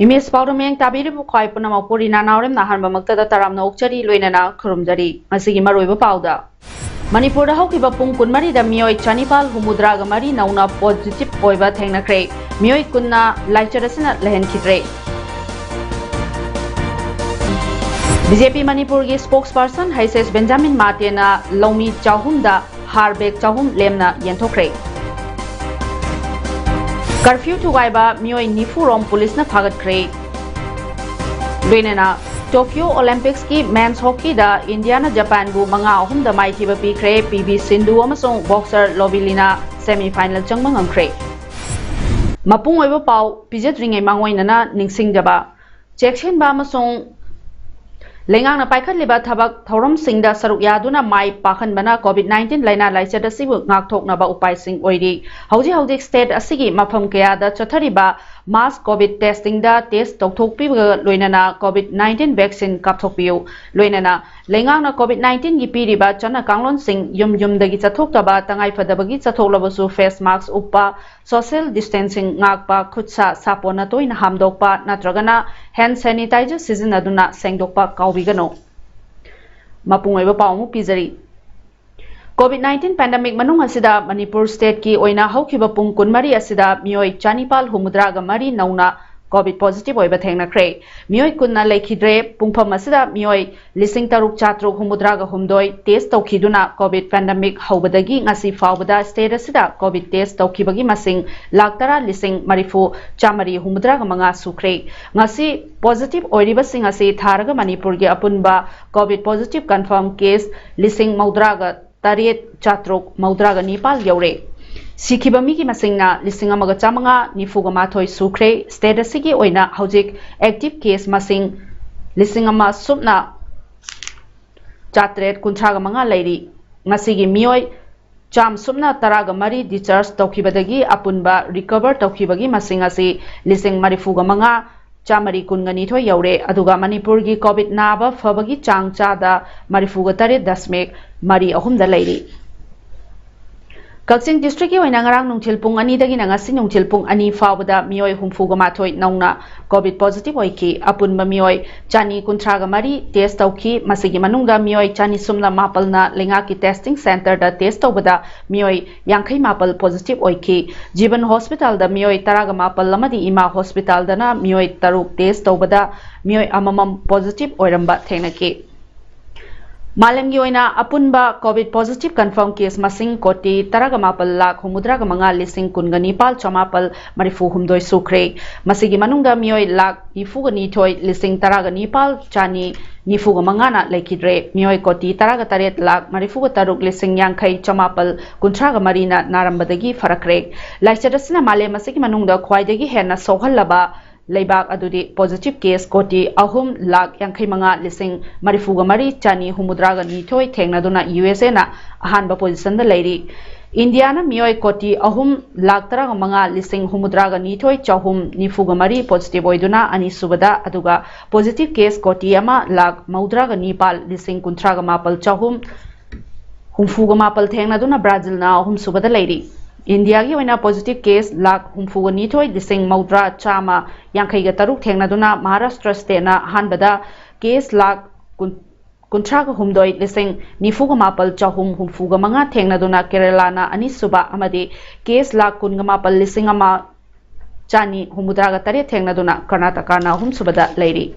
Imis PAODAM tabiri bukai punama puri nanaurim nahan bamakta taram na ukchari loinana khurumjari masigi maroiba pauda Manipur da haukiba pung kunmari da mioi chanipal humudra gamari nauna positive oiba thengnakre mioi kunna laichadasina lehen khitre BJP Manipur gi spokesperson Haises Benjamin Matena Lomi Chahum da Harbek Chahum lemna yenthokre Curfew Tugaiba Mioi Nifurom Police na Fagat Kre Loinana Tokyo Olympics ki men's hockey da Indiana Japan bu manga ahum da mai thiba pi kre PV Sindhu amasong boxer Lovilina semi final changma ngamkre Mapung oiba pau pijatringai mangoinana ningsingjaba Chekshen ba amasong Lengang na paikhat liba thabak thorom singda saruk yaduna mai pakhan bana COVID-19 laina laichat asibu ngakthok na ba upai sing oiri hauji state asigi mafam kaya da chathariba mass COVID testing da test tokthok pi loinana COVID-19 vaccine kapthok piu loinana lengang na COVID-19 gi pi riba chana kanglon sing yum dagi chathok ta ba tangai phadabagi chathok labasu face mask uppa social distancing ngakpa khutsa sapona toina hamdokpa natragana hand sanitizer season aduna sengdokpa kaubigano mapungaiba pawmu pizari COVID-19 pandemic manung asida Manipur state ki oina haukiba pung kunmari asida mioi chanipal humudra ga mari nauna COVID positive oiba thengnakre mioi kunna lekhidre pungpham asida mioi lising taruk chatruk humudra ga humdoi test tawkhiduna COVID pandemic haubadagi ngasi fawbada state asida COVID test tawkhibagi masing laktara lising marifu chamari humudra ga manga sukre ngasi positive oiriba sing asi tharaga Manipur gi apunba COVID positive confirm case lising maudra ga Tariet Chatrok Maudraga Nepal Yaure. Sikibami ki masingna lising amaga chamanga nifuga mathoi sukre status sigi oina haujik active case masing lising ama subna chatret kuntraga manga lairi ngasigi mioi cham subna taraga mari discharge tawkhibadagi apunba recover tawkhibagi masing asi lising marifuga manga chamari kungani thoi yaure aduga Manipur gi COVID naba fabagi chang chada marifuga tare dasmek mari ahum da lairi Kaksing district ki oina ngarang nungthil pung ani dagi ngasi nungthil pung ani fawda mioi humfuga mathoi nauna COVID positive oiki apunba mioi chani kuntraga mari test tawki masigi manungda mioi chani sumna mapalna lenga ki testing center da test tawbada mioi yankhai mapal positive oiki Jiban hospital da mioi taraga mapal lamadi ima hospital da na mioi taruk test tawbada mioi amamam positive oiramba thengnaki Malam gi oina apunba COVID positive confirm case masing koti taraga mapal lakh humudraga manga lising kungani pal chamapal marifu humdoi sukre masigi manungda mioi lakh ifugani thoi lising taraga nipal chani nifuga mangana lekidre mioi koti taraga taret lakh marifuga taruk lising yankhai chamapal kuntraga marina narambadagi farakre laichadasina male masigi manungda khwaidagi hena sohallaba Leibak adudi positive case koti ahum lakh yankhai manga lising marifuga mari chani humudraga nithoi thengnaduna USA na ahanba position da leiri Indiana mioi koti ahum lakh taraga manga lising humudraga nithoi chahum nifuga mari positive oiduna ani subada aduga positive case koti ama lakh maudraga nipal lising kuntraga mapal chahum humfuga mapal thengnaduna Brazil na ahum subada leiri India gi oina positive case lakh humfuga nithoi lising maudra chama yankhai ga taruk thengnaduna Maharashtra state na hanbada case lakh kuntraga humdoi lising nifuga mapal chahum humfuga manga thengnaduna Kerala na anisuba amadi case lakh kunga mapal lising ama chani humudraga tare thengnaduna Karnataka na humsubada leiri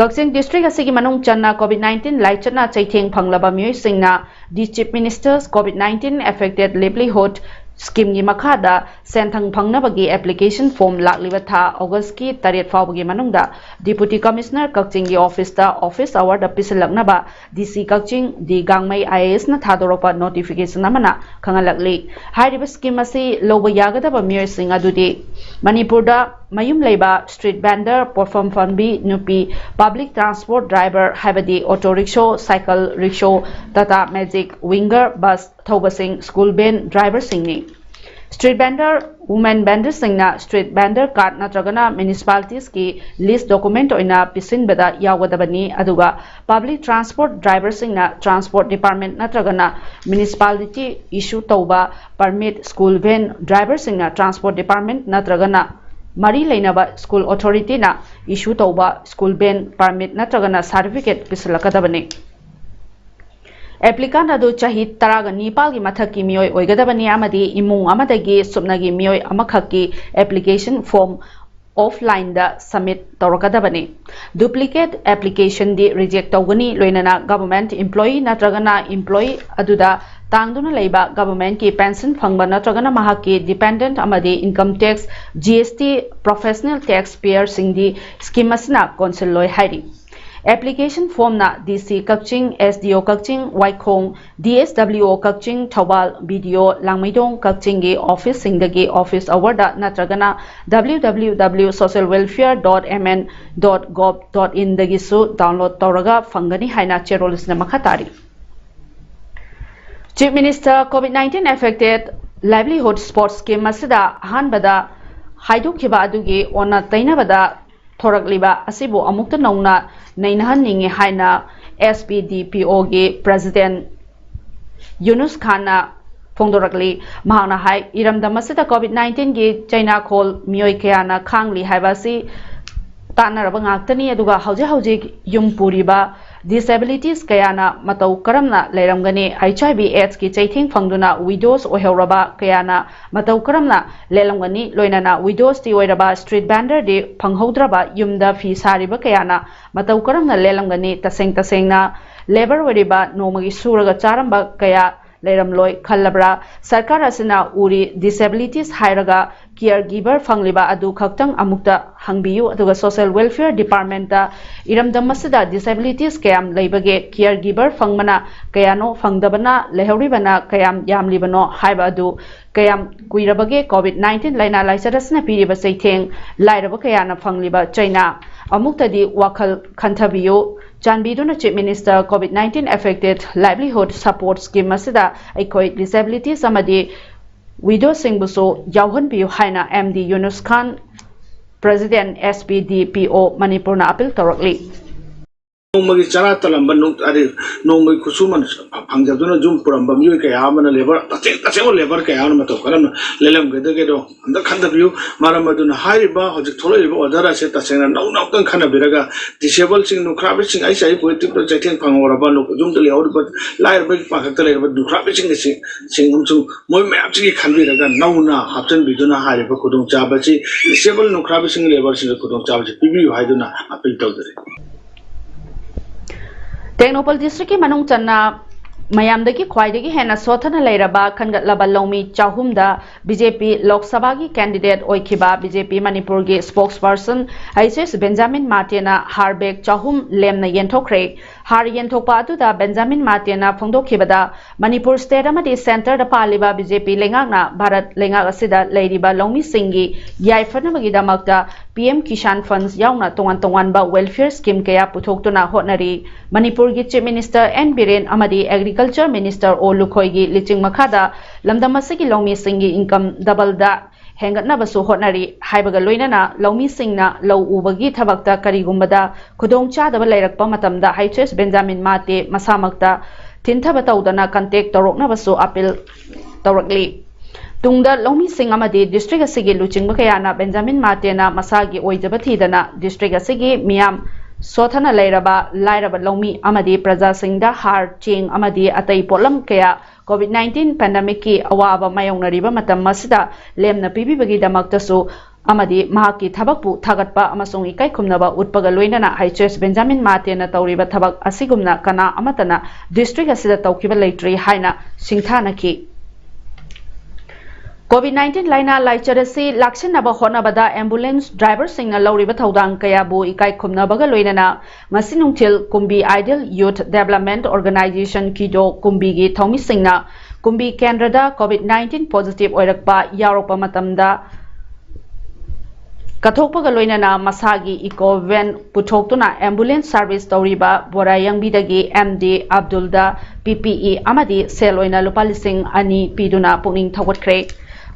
Kaksing district asigi manung channa COVID-19 laichatna chaitheng phanglaba mioi singna the chief ministers COVID-19 affected livelihood Scheme gi makhada senthang phangnabagi application form lakliba tha August ki 8 fawbagi manungda Deputy Commissioner Kakching gi office ta office hour da pisalaknaba DC Kakching di gangmai IAS na thadoropa notification amana khangalakli hairiba scheme asi loba yagadaba miyoy sing adudi Manipur da mayum leiba street vendor perform fanbi nupi public transport driver habadi auto rickshaw cycle rickshaw tata magic winger bus thobasing school van driver singni street vendor women vendor singna street vendor card natragana municipalities ki list document oina pisin beda yawadabani aduga public transport driver singna transport department natragana municipality issue tauba permit school van driver singna transport department natragana Mari Lainaba School Authority na issue tauba school van permit natragana certificate pisalakadabani Applicant adu chahi taraga nipal gi mathaki miyoi oigadabani amadi imung amadagi subnagi miyoi amakhaki application form offline da submit tawrakadabani duplicate application di reject tawgani loinana government employee natragana employee aduda tangduna leiba government ki pension phangba natragana mahaki dependent amadi income tax GST professional taxpayer singdi scheme asna council loi hairi Application form na DC Kakching, SDO Kakching, Waikhong, DSWO Kakching, Thawal, BDO, Langmaidong Kakching gi office singdagi office award natragana www.socialwelfare.mn.gov.in dagi su download tawraga fangani haina cherolisna makhatari. Chief Minister COVID-19 affected livelihood sports scheme masida hanbada haidukhiba adugi ona tainabada thorakliba asibu amukta nauna nainahan ningi haina SPDPO gi president Yunus Khan na phongdorakli mahana hai iramda masida COVID-19 gi China khol mioi kayana khangli haibasi tanaraba ngaktani aduga hauji yum puriba disabilities kayana matau karamna leiramgani HIV AIDS ki chaithing phangduna widows oheuraba kayana matau karamna lelamgani loinana widows ti oiraba street vendor de phanghaudraba yumda fi sariba kayana matau karamna lelamgani tasengna labor weriba nomagi suraga charamba kaya leiramloi khallabra sarkar asina uri disabilities hairaga caregiver fangliba adu khaktang amukta hangbiyu aduga social welfare department da iramdam masida disabilities kayam leibage caregiver fangmana kayano fangdabana lehauribana kayam yamlibano haiba adu kayam kuirabage COVID-19 laina laisarasna piriba saitheng lairaba kayana fangliba China amukta di wakal khantabiyu Chanbiduna Chief Minister COVID-19 affected livelihood support scheme masida aikoi disabilities amadi widow singbuso yauhan biyu haina MD Yunus Khan President SPDPO Manipur na appeal torakli Nomagi chara talamba nomagi kusuman pangjaduna jum puramba miyo kaya amana labor taseng labor kaya amana to karam lelam gedo anda khanda biyo maramaduna hariba hojik tholo liba odara se taseng nau kan khana biraga disable sing no krabi sing ai sai poetic project phangora no jum tele or but lair ba pakakta le du krabi sing umsu moi map chi khanbiraga nauna hapchen biduna hariba kudong chabachi disable no krabi sing labor sing kudong chabachi pibiyo haiduna appeal tawdare Technopol district ki manung channa mayamdagi khwaidagi hena sothana leiraba khangatlaba lomi chahumda BJP Lok Sabha gi candidate oikhiba BJP Manipur gi spokesperson ISS Benjamin Martina Harbek chahum lemna yenthokre har yenthokpa atu da Benjamin Martina phongdokhibada Manipur state amadi center da paliba BJP lengakna Bharat lengak asida leiriba lomi singi yaifanamagi damakta PM Kishan Funds yauna tongan ba welfare scheme kaya puthoktuna hotnari Manipur gi Chief Minister N Biren amadi Agriculture Minister O Lukhoi gi liching makhada lamdamasigi lomi singi income double da hengatna basu hotnari haibaga loinana lomi singna low ubagi thabakta karigumbada khudong chadaba leirakpa matamda HS Benjamin Mate masamakta tinthaba tawdana contact torokna basu appeal torakli Tungda lomi sing amadi district asigi luchingba kayana Benjamin Martina masagi oijaba thidana district asigi miyam sothana lairaba lomi amadi praja singda har ching amadi atai polam kaya COVID-19 pandemic ki awaba mayongnariba matam masida lemna pibibagi damaktasu amadi mahaki thabakpu thagatpa amasong ikai khumnaba utpaga loinana HS Benjamin Martina tawriba thabak asigumna kana amatana district asida tawkiba leitri haina singthana ki COVID-19 laina laichadasi laksinaba honabada ambulance driver singna lawriba thaudang kayabu ikai khumnabaga loinana ngasi nungthil kumbi Ideal Youth Development Organization kido kumbi gi thomi singna kumbi kendrada COVID-19 positive oirakpa yaropa matamda kathokpaga loinana masagi eco van puthoktuna ambulance service tawriba borayangbi MD Abdulda PPE amadi sel oina lupa lising ani piduna puning thawatkhre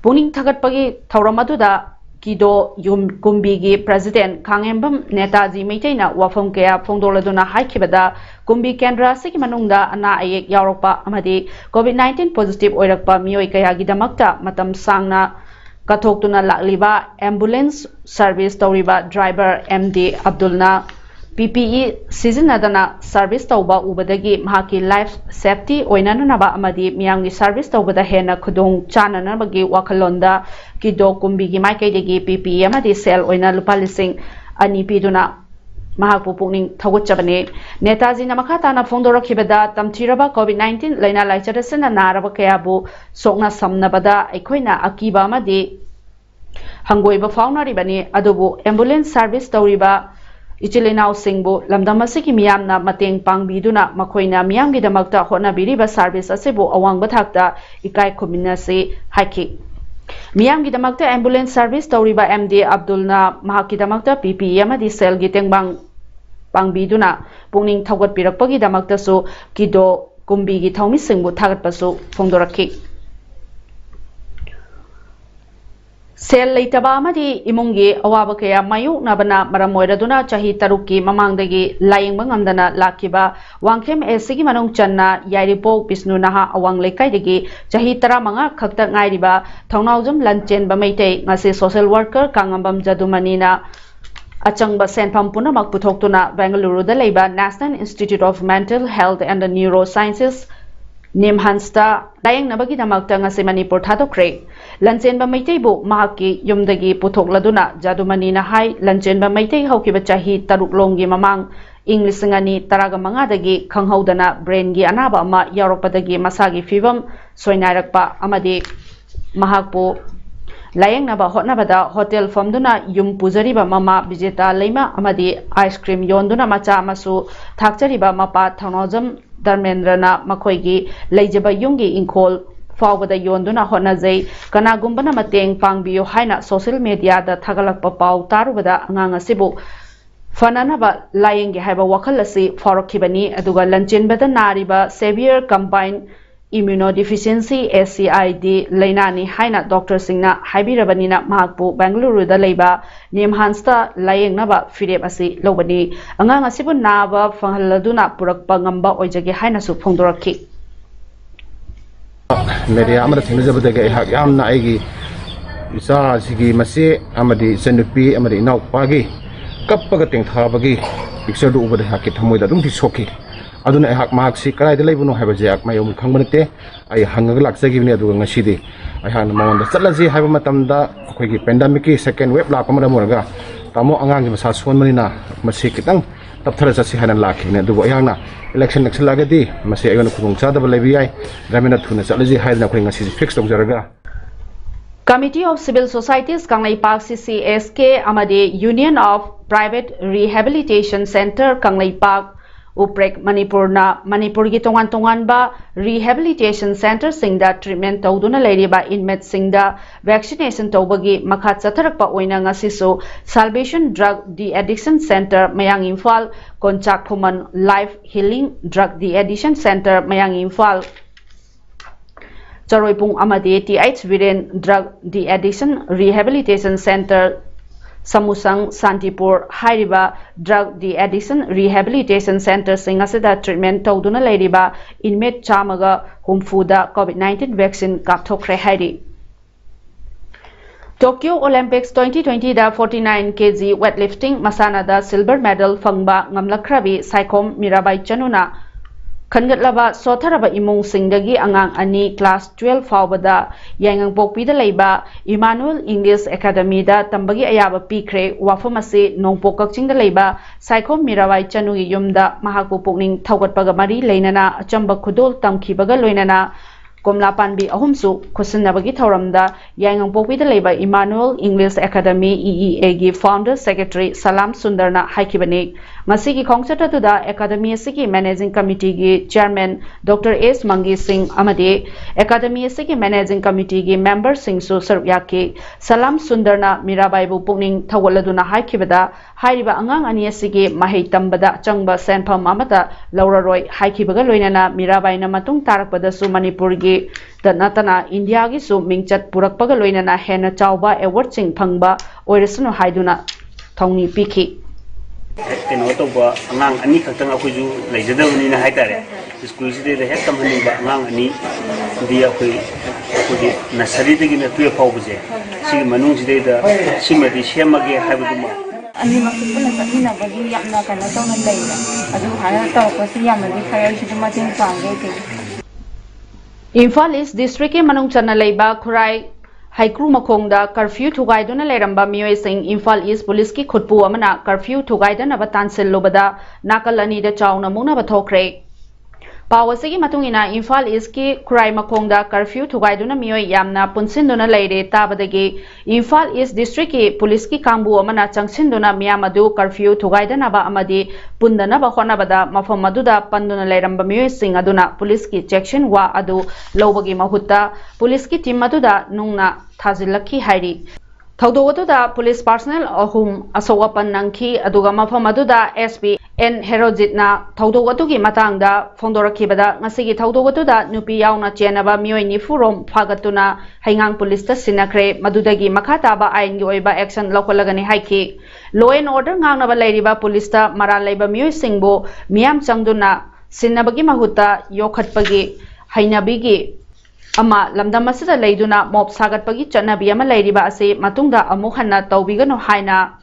puning thagatpagi thauramatuda kido yum kumbigi president Khangembam Netaji Meitaina wafam kaya phongdoladuna haikibada kumbi kendra sigi manungda ana ayek yaropa amadi COVID-19 positive oirakpa mioi kaya gidamakta matam sangna kathokuna lakliba ambulance service tawriba driver MD Abdulna PPE sizinadana service tawba ubadagi mahaki life safety oinanaba amadi miyamgi service tawbada hena khudong chananabagi wakhalonda kido kumbigi maikaidagi PPE amadi sel oina lupa lising ani piduna mahakpu pukning thawatchabane Netaji namakhatana phongdorakhibada tamthiraba COVID-19 laina laichadasena naraba kayabu sokna samnabada aikhoina akiba amadi hangoiba faunaribani adubu ambulance service tawriba Ichilinau Singbu Lamdamasiki Miyamna Mateng Pangbiduna Makoina Miyamgi Damakta Honabiriba service Asebu Awang Batakta Ikai Kuminasi Haki Miyamgi Damakta ambulance service Tauriba MD Abdulna Mahaki Damakta PP Yamadi Sel Giteng Bang Pangbiduna Puning Tagat Pirakpagi Damakta Su Kido Kumbigi Taumi Singbu Tagat Pasu Fongdoraki Sel leitaba amadi imungi awaba kaya mayuk nabana maramoiraduna chahi taruki mamangdagi laying bangamdana lakiba wangkem esigi manung channa yairipo Bisnu naha awang lekaidagi chahi taramanga khakta ngairiba thongnaujum lanchen bamaitei ngase social worker kangambam jadumanina achangba senpham punamak puthoktuna Bengaluru da leiba National Institute of Mental Health and Neurosciences Nimhansta layang nabagi damakta ngase Manipur thadokre Lanchenba Maiteibu Mahaki Yumdagi Puthokladuna Jadumanina Hai Lanchenba Maitei Haukiba Chahi Taruklonggi Mamang Inglisingani Taraga Mangadagi Khanghaudana Braingi Anaba Ama Yaropadagi Masagi Fibam Soinairakpa Amadi Mahakpu Layang Naba Hotnabada Hotel Famduna Yum Puzariba Mama Bijeta Leima Amadi Ice Cream Yonduna Macha Masu Thakchariba Mapa Thanojam Dharmendrana Makoigi Leijaba Yungi Inkol Fawbada Yonduna Honazai Kanagumbana Mateng Pangbiyo Haina social media da Tagalakpa Pau Tarubada Anganga Sibu Fananaba Layengi Haiba Wakalasi Farokibani Aduga Lanchinbada Nariba Severe Combined Immunodeficiency SCID Lainani Haina Dr. Singna Haibirabanina Mahakpu Bengaluru da Leiba Nimhansta Layeng Naba Fireb Asi Lobani Anganga Sibu Naba Fanghaladuna Purakpa Ngamba Oijagi Haina Su Phongdoraki Media amada thingjabadagi hak yamna aigi isa sigi mase amadi senupi amadi naupagi kappaga tengthabagi picture du ubada hakki thamoida dum ti soki aduna hak mark si karai de leibuno haibaje ak mayom khangbanate ai hangaga laksagi ni adu ngasidi ai han mamonda chatlaji haiba matamda akoigi pandemic ki second wave la pamara moraga tamo angangi masa sonmanina masi kitang tapthara jasi hanan lakhi ne du ayangna election lagadi masi ayona khudung chadaba lebi ai ramina thuna chatlaji haidna khoi ngasi fix tawjaraga Committee of Civil Societies Kanglai Park CCSK Amade Union of Private Rehabilitation Center Kanglai Park Uprek Manipur gi tongan ba rehabilitation center singda treatment tawduna leiriba inmate singda vaccination tawbagi makha chatharakpa oina ngasisu Salvation Drug De-Addiction Center Mayang Imphal Konchak Phuman Life Healing Drug De-Addiction Center Mayang Imphal Charoipung amade TH Viren Drug De-Addiction Rehabilitation Center Samusang Santipur Hairiba Drug De-Addiction Rehabilitation Center Singasida treatment tawduna leiriba inmate chamaga humfuda COVID-19 vaccine kapthokre hairi Tokyo Olympics 2020 da 49 kg weightlifting masana da silver medal fangba ngamlakrabi Saikom Mirabai Chanuna Khangatlaba Sotharaba Imung Singdagi Angang Ani Class 12 Fawbada Yangang Pokpida Leiba Emmanuel English Academy da Tambagi Ayaba Pikre Wafamase Nongpok Kakchingda Leiba Saikom Mirabai Chanugi Yumda Mahakpu Pukning Thaugatpaga Mari Leinana Achamba Khudol Tamkhibaga Loinana Komla Panbi Ahumsu Kusinabagi Thoramda Yang Pokida Labor Emmanuel English Academy EEA gi Founder Secretary Salam Sundarna Haikibani Masiki Kongchata to the Academy Siki Managing Committee gi Chairman Dr. S. Mangi Singh Amade Academy Siki Managing Committee gi Member Singh Su Saryaki Salam Sundarna Mirabai Bu Pungning Tawaladuna Haikibada Haiba Angang Ani Siki Mahei Tambada Changba Sanpam Amata Laura Roy Haikibaga Loinana Mirabai Namatung Tarakpada Su Manipur gi Natana India gi su Mingchat Purakpaga Loinana Hena Chauba Award Sing Pangba Oirasuno Haiduna Tongni Piki Keno to ba angang ani khatang akuju leijadawni na haitare school side de hekam hani ba angang ani dia khoi akudi nasari de gi na 12 faw buje si manung side da simadi semage haibuduma ani makupuna sakina bagi yamna kana tawna leira adu hana taw ko si yamadi khayai si ma ting pangge ke Imphal East District ke manung chana leiba Khurai Haikru Makongda curfew thugaiduna leramba miyoi sing Imphal East Police ki khutpu amana curfew thugaidana ba tansil lobada nakal ani da chauna muna ba thokre Pawasigi matungina Imphal East ki Khurai Makongda curfew thugaiduna miyoi yamna punsinduna leire tabadagi Imphal East District ki police ki kambu amana changsinduna miyamadu curfew thugaidana ba amadi pundana ba khonabada mafam maduda panduna leramba miyoi sing aduna police ki section wa adu lobagi mahutta police ki team maduda nungna Thazilaki Hairi. Thaudowaduda police personnel ahum asowapan nangki aduga mafam aduda SP N Herojitna Thaudowadugi matangda Fondorakibada Ngasigi Thaudowaduda Nupi Yauna Chenaba Miyoi Nifurom Fagatuna Haingang Police ta Sinakre Madudagi Makataba Ain gi oiba action lokolagani haiki Law and Order ngangnaba leiriba police ta Maral leiba Miyoi Singbo Miyam Changduna Sinabagi Mahuta Yokhatpagi Hainabigi Ama lamdam asida leiduna mob sagatpagi chanabi ama leiriba ase matungda amuk hanna tawbigano haina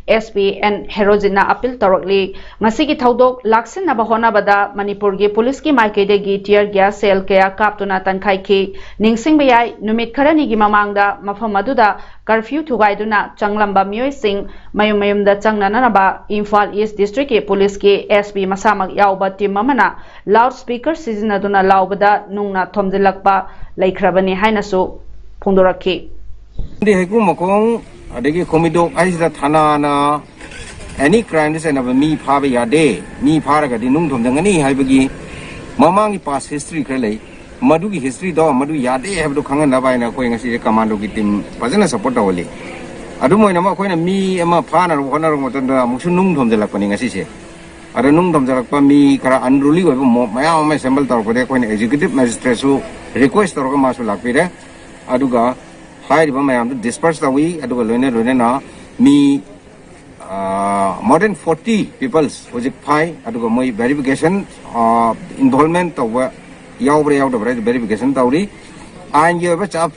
SPN Herojina appeal torokli ngasigi thaudok laksin na bahona bada Manipur gi police ki maikede gi tear gas cell kaya kaptuna tankhai ki ningsing bayai numit kharani gi mamangda mafam aduda curfew thugaiduna changlamba miyoi sing mayum da changnana ba Imphal East District ki police ki SP masamak yauba team amana loudspeaker sizinaduna laubada nungna thomjilakpa laikhrabani hainasu phongdorakhi di haiku makong adegi komido aisda thana na any crime is na mi pha ba yade mi pha ga di nung thom jangani haibagi mamangi past history khrelei madu gi history do madu yade have do khanga na bai na koi ngasi commando gi team pajana support awli adu moi na ma koi na mi ama pha na ro na ro motan da musu nung thom jalak pani ngasi se ada nung thom jalak pa mi kara unruly go mo maya ma symbol tar ko de koi executive magistrate su request tor ko ma su lakpire adu ga Hai di bawah yang dispersed away, aduh loine na mi more than 40 peoples project pai, aduh moi verification involvement tawa yau da verification tawri, anjir apa cap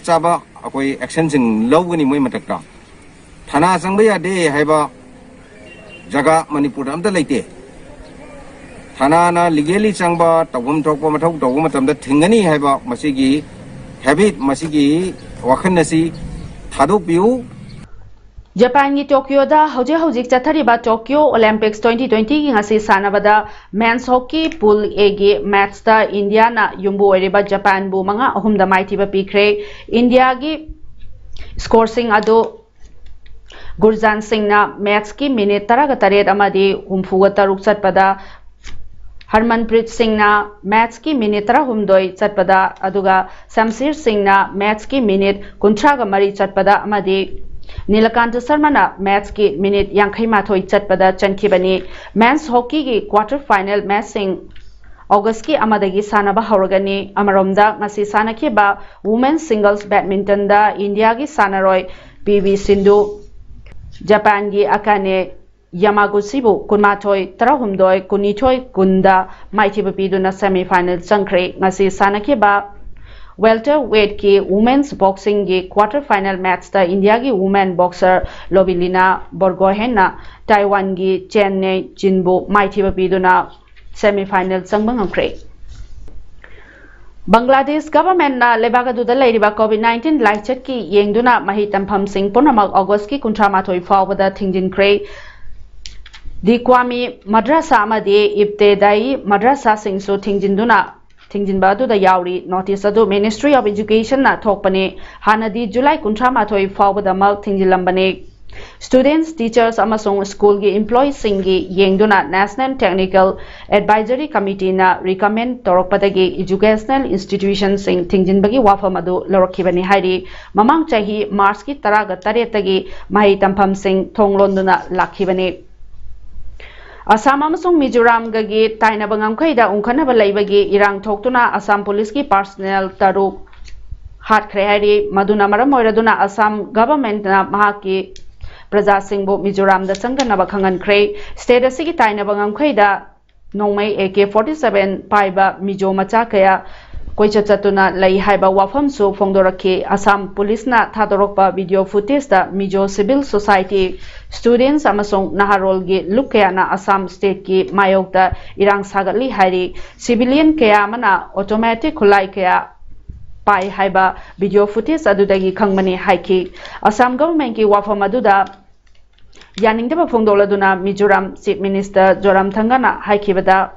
akoi action sing low ni moi matakta, thana sang baya de hai ba jaga Manipur am da leite, thana na legally sang ba tawum thokpa mathok tawum matam da thingani hai ba masigi habit masigi Wakan nasi thaduk biu Japan gi Tokyo da hojik chathariba Tokyo Olympics 2020 gi ngasi sanabada men's hockey pool A gi match da India na yumbu oriba Japan bu manga ahum da maiti ba pikre India gi score sing ado Gurjan Singh na match ki minute taraga taret amadi humfuga taruk chatpada Harmanpreet Singh na match ki minute tara humdoi chatpada aduga Samsir Singh na match ki minute kuntraga mari chatpada amadi Nilakanta Sharma na match ki minute yankhai mathoi chatpada chankibani men's hockey gi quarter final match sing August ki amadagi sanaba hauragani amaromda ngasi sanakhiba women's singles badminton da India gi sanaroi PV Sindhu Japan gi Akane Yamaguchi bu kunmathoi tarahumdoi kunithoi kunda maithiba piduna semi final changkhre ngasi sanakhiba welterweight ki women's boxing gi quarter final match da India gi women boxer Lobilina Borgohain na Taiwan gi Chen Ne Jinbu maithiba piduna semi final changbang amkhre Bangladesh government na lebaga duda leiriba COVID-19 laichat ki yengduna mahi tampham sing punamak August ki kuntramathoi fawbada thingjinkhre Di Kwame Madrasa amadi Ibtedai Madrasa singsu thingjinduna ꯊꯤꯡꯖꯤꯟꯕ ꯑꯗꯨꯗ ꯌꯥꯎꯔꯤ notice ꯑꯗꯨ ministry of ꯏꯖꯨꯀꯦꯁꯟꯅ ꯊꯣꯛꯄꯅꯤ ꯍꯥꯟꯅꯗꯤ July 38 ꯐꯥꯎꯕꯗꯃꯛ ꯊꯤꯡꯖꯤꯜꯂꯝꯕꯅꯤ Students, teachers, amasung school gi employees singi yengduna National Technical Advisory Committee na recommend torokpadagi educational institutions sing thingjinbagi wafam adu lorokhibani hairi mamang chahi March ki 18 tagi mahi tampham sing thonglonduna lakhibani Assam amasung Mizoram gagi tainaba ngamkhaida ungkhanaba laibagi irang thoktuna Assam Police ki personnel taruk hatkre hairi maduna maram oiraduna Assam government na mahaki Praja Singbo Mizoram da Sanganaba Khangankre State Asigi Tainaba Ngamkhaida Nongmai AK-47 Paiba Mizo Macha Kaya Koicha Chatuna Lai Haiba Wafam Su Phongdoraki Assam Police na Thadorokpa video footage da Mizo Civil Society Students amasung Naharol gi Lukaya na Assam State ki Mayokda Irang Sagatli Hairi Civilian Kaya mana Automatic Khulai Kaya Pai Haiba video footage adudagi khangmani haiki Assam government ki wafam aduda Yaningdaba Phongdoladuna Mizoram Chief Minister Zoramthangana haikibada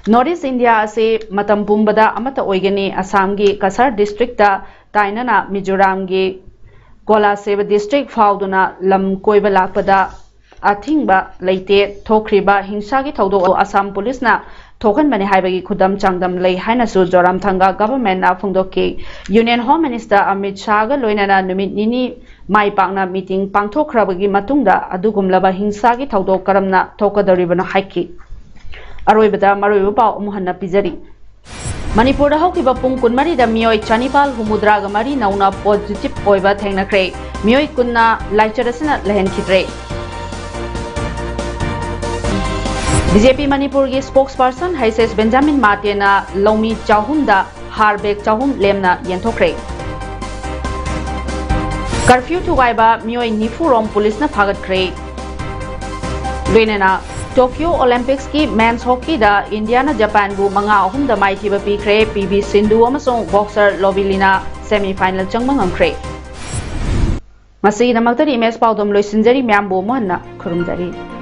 North India ase matam pumbada amata oigani Assam gi Kasar district ta tainana Mizoram gi Kola Seva district fauduna lam koiba lakpada athingba leite thokriba hingsa gi thodo Assam police na Thokan Bani Haibagi Kudam Changdam Lay Hainasu Zoramthanga government na Phongdoki Union Home Minister Amit Shah ga loinana numit nini mai pakna meeting pangthokhrabagi matungda adugumlaba hingsagi thawdok karamna thokadoribana haiki aroibada maroiba pau umuhanna pizari Manipur da haukiba pung kunmari da mioi chanipal humudra ga mari nauna positive oiba thengnakre mioi kunna laicharasina lehen khidre BJP Manipur ki spokesperson Haises Benjamin Martina Lomi Chahumda Harbek Chahum lemna yenthokre Curfew thugaiba mioi nifurom police na phagatkre Loinena Tokyo Olympics ki men's hockey da India na Japan bu manga ahum da mai thiba pikre PV Sindhu amasong boxer Lovilina semi final changmang amkre Masi namakta image paudom loisinjari myambu mohanna khurumjari